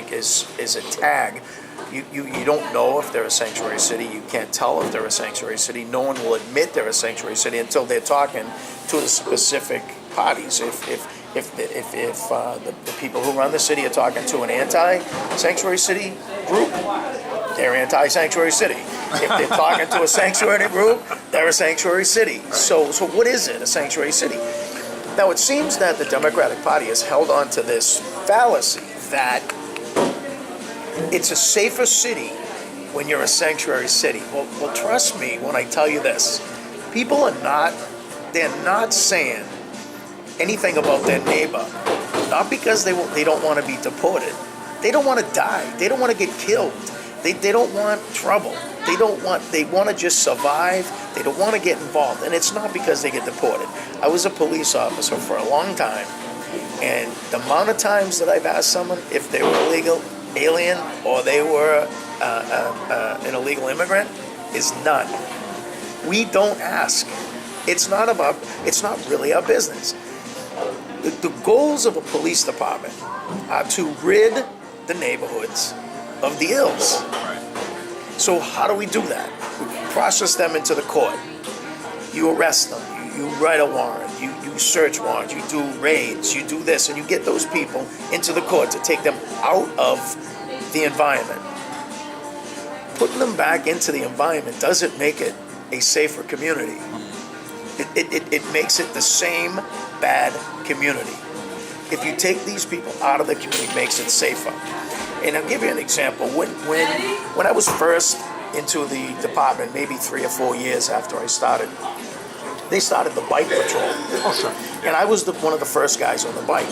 think is a tag. You don't know if they're a sanctuary city. You can't tell if they're a sanctuary city. No one will admit they're a sanctuary city until they're talking to the specific parties. If the people who run the city are talking to an anti-sanctuary city group, they're anti-sanctuary city. If they're talking to a sanctuary group, they're a sanctuary city. So what is it, a sanctuary city? Now, it seems that the Democratic Party has held on to this fallacy that it's a safer city when you're a sanctuary city. Well, trust me when I tell you this. People they're not saying anything about their neighbor, not because they don't want to be deported. They don't want to die. They don't want to get killed. They don't want trouble. They want to just survive. They don't want to get involved. And it's not because they get deported. I was a police officer for a long time, and the amount of times that I've asked someone if they were illegal alien or they were an illegal immigrant is none. We don't ask. It's not really our business. The goals of a police department are to rid the neighborhoods of the ills. So how do we do that? We process them into the court. You arrest them. You write a warrant. You search warrants. You do raids. You do this, and you get those people into the court to take them out of the environment. Putting them back into the environment doesn't make it a safer community. It makes it the same bad community. If you take these people out of the community, it makes it safer. And I'll give you an example. When I was first into the department, maybe 3 or 4 years after I started, they started the bike patrol. Oh, sure. And I was one of the first guys on the bike.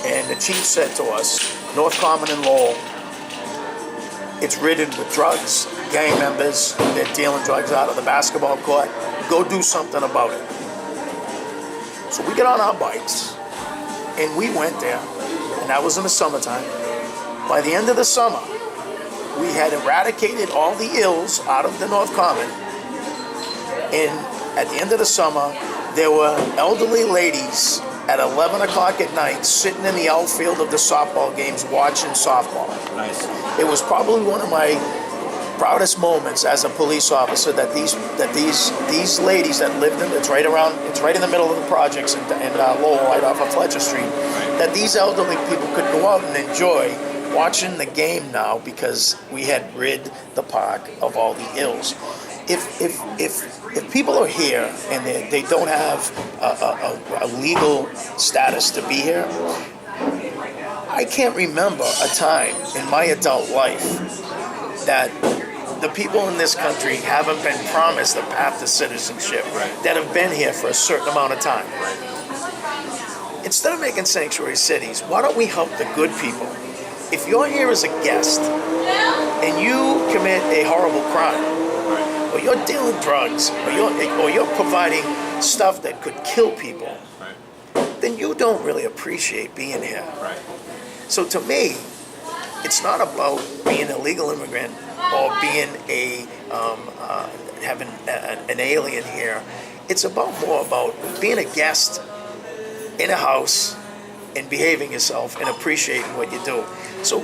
And the chief said to us, North Common and Lowell, it's ridden with drugs, gang members, they're dealing drugs out of the basketball court. Go do something about it. So we get on our bikes, and we went there, and that was in the summertime. By the end of the summer, we had eradicated all the ills out of the North Common, and at the end of the summer, there were elderly ladies at 11 o'clock at night sitting in the outfield of the softball games watching softball. Nice. It was probably one of my proudest moments as a police officer that these ladies that lived in it's right in the middle of the projects in Lowell, right off of Fletcher Street, that these elderly people could go out and enjoy watching the game now because we had rid the park of all the ills. If people are here and they don't have a legal status to be here, I can't remember a time in my adult life that the people in this country haven't been promised a path to citizenship, that have been here for a certain amount of time. Instead of making sanctuary cities, why don't we help the good people? If you're here as a guest and you commit a horrible crime, or you're dealing drugs, or you're providing stuff that could kill people, then you don't really appreciate being here. So to me, it's not about being a legal immigrant or being having an alien here. It's more about being a guest in a house and behaving yourself and appreciating what you do. So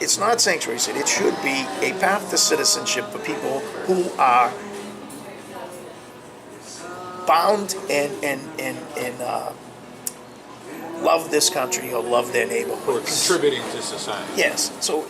it's not sanctuary city. It should be a path to citizenship for people who are bound and love this country or love their neighborhoods. Or contributing to society. Yes. So